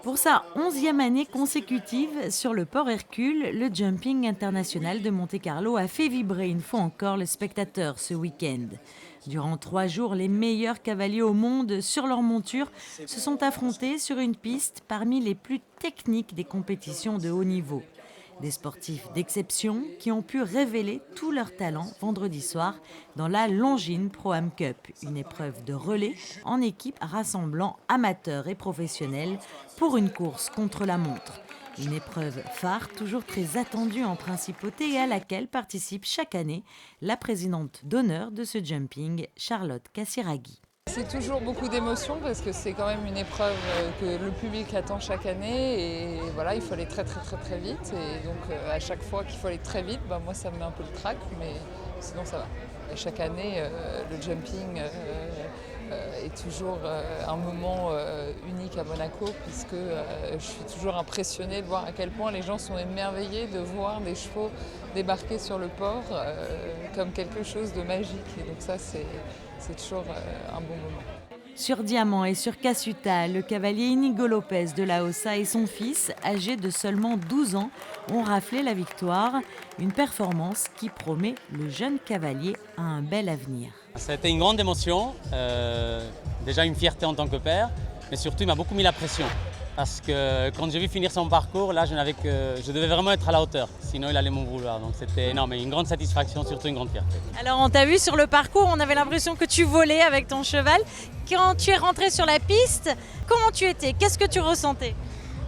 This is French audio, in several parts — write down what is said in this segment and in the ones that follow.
Pour sa 11e année consécutive sur le port Hercule, le Jumping International de Monte-Carlo a fait vibrer une fois encore les spectateurs ce week-end. Durant 3 jours, les meilleurs cavaliers au monde sur leur monture se sont affrontés sur une piste parmi les plus techniques des compétitions de haut niveau. Des sportifs d'exception qui ont pu révéler tout leur talent vendredi soir dans la Longines Pro-Am Cup, une épreuve de relais en équipe rassemblant amateurs et professionnels pour une course contre la montre. Une épreuve phare, toujours très attendue en principauté et à laquelle participe chaque année la présidente d'honneur de ce jumping, Charlotte Casiraghi. C'est toujours beaucoup d'émotions parce que c'est quand même une épreuve que le public attend chaque année et voilà, il faut aller très vite et donc à chaque fois qu'il faut aller très vite, moi ça me met un peu le trac mais sinon ça va. Et chaque année le jumping est toujours un moment unique à Monaco puisque je suis toujours impressionnée de voir à quel point les gens sont émerveillés de voir des chevaux débarquer sur le port comme quelque chose de magique et donc ça c'est toujours un bon moment. Sur Diamant et sur Casuta, le cavalier Inigo Lopez de la Ossa et son fils, âgé de seulement 12 ans, ont raflé la victoire. Une performance qui promet le jeune cavalier à un bel avenir. C'était une grande émotion, déjà une fierté en tant que père, mais surtout il m'a beaucoup mis la pression. Parce que quand j'ai vu finir son parcours, là je devais vraiment être à la hauteur, sinon il allait m'en vouloir. Donc c'était énorme, une grande satisfaction, surtout une grande fierté. Alors on t'a vu sur le parcours, on avait l'impression que tu volais avec ton cheval. Quand tu es rentré sur la piste, comment tu étais? Qu'est-ce que tu ressentais?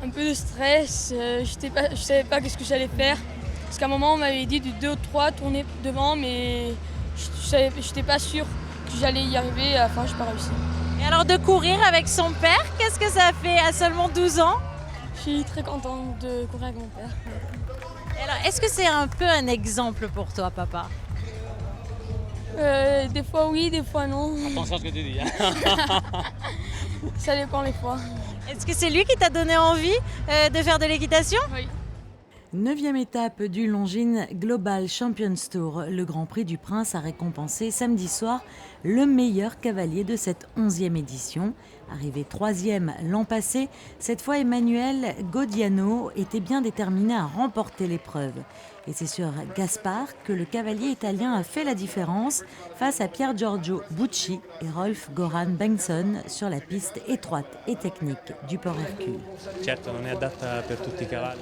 Un peu de stress, je savais pas qu'est-ce que j'allais faire. Parce qu'à un moment on m'avait dit du 2 ou 3 tourner devant, mais je n'étais pas sûre que j'allais y arriver, enfin je n'ai pas réussi. Et alors de courir avec son père, qu'est-ce que ça fait à seulement 12 ans? Je suis très contente de courir avec mon père. Et alors est-ce que c'est un peu un exemple pour toi, papa? Des fois oui, des fois non. Attention à ce que tu dis. Ça dépend les fois. Est-ce que c'est lui qui t'a donné envie de faire de l'équitation? Oui. 9e étape du Longines Global Champions Tour. Le Grand Prix du Prince a récompensé samedi soir le meilleur cavalier de cette 11e édition. Arrivé 3e l'an passé, cette fois Emmanuel Godiano était bien déterminé à remporter l'épreuve. Et c'est sur Gaspard que le cavalier italien a fait la différence face à Pier Giorgio Bucci et Rolf Goran Bengtsson sur la piste étroite et technique du port Hercule.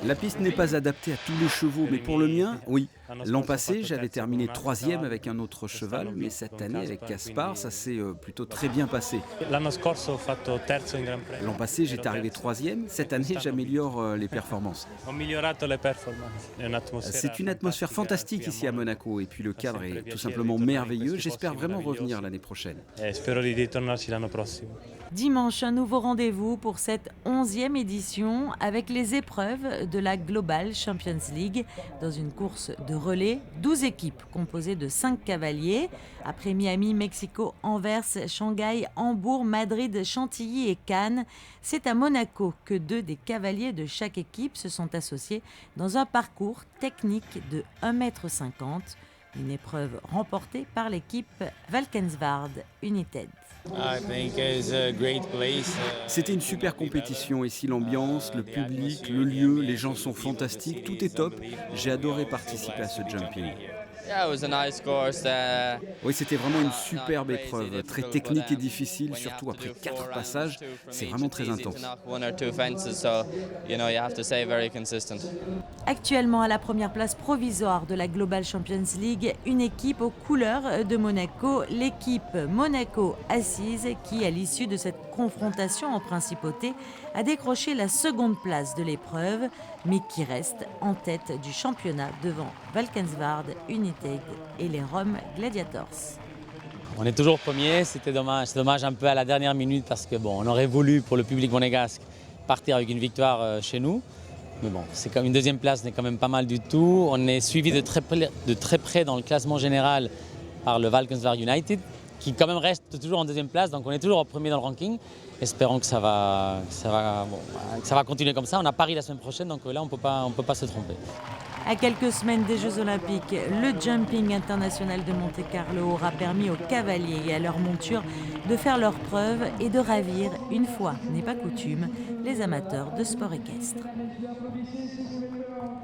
La piste n'est pas adaptée à tous les chevaux, mais pour le mien, oui. L'an passé, j'avais terminé 3e avec un autre cheval, mais cette année, avec Gaspard, ça s'est plutôt très bien passé. L'an passé, j'étais arrivé 3e. Cette année, j'améliore les performances. C'est une atmosphère fantastique ici à Monaco, et puis le cadre est tout simplement merveilleux. J'espère vraiment revenir l'année prochaine. Dimanche, un nouveau rendez-vous pour cette 11e édition avec les épreuves de la Global Champions League dans une course de relais. 12 équipes composées de 5 cavaliers. Après Miami, Mexico, Anvers, Shanghai, Hambourg, Madrid, Chantilly et Cannes, c'est à Monaco que 2 des cavaliers de chaque équipe se sont associés dans un parcours technique de 1,50 m. Une épreuve remportée par l'équipe Valkenswaard United. C'était une super compétition, ici l'ambiance, le public, le lieu, les gens sont fantastiques, tout est top. J'ai adoré participer à ce jumping. Oui, c'était vraiment une superbe épreuve, très technique et difficile, surtout après 4 passages, c'est vraiment très intense. Actuellement à la première place provisoire de la Global Champions League, une équipe aux couleurs de Monaco, l'équipe Monaco Assise qui, à l'issue de cette confrontation en principauté, a décroché la seconde place de l'épreuve, mais qui reste en tête du championnat devant Valkenswaard United et les Rome Gladiators. On est toujours premier, c'est dommage un peu à la dernière minute parce que on aurait voulu pour le public monégasque partir avec une victoire chez nous. Mais bon, c'est comme une deuxième place, n'est quand même pas mal du tout. On est suivi de très près dans le classement général par le Valkenswaard United, qui quand même reste toujours en deuxième place, donc on est toujours premier dans le ranking. Espérons que ça va continuer comme ça. On a Paris la semaine prochaine, donc là on peut pas se tromper. À quelques semaines des Jeux Olympiques, le jumping international de Monte-Carlo aura permis aux cavaliers et à leur monture de faire leurs preuves et de ravir, une fois n'est pas coutume, les amateurs de sport équestre.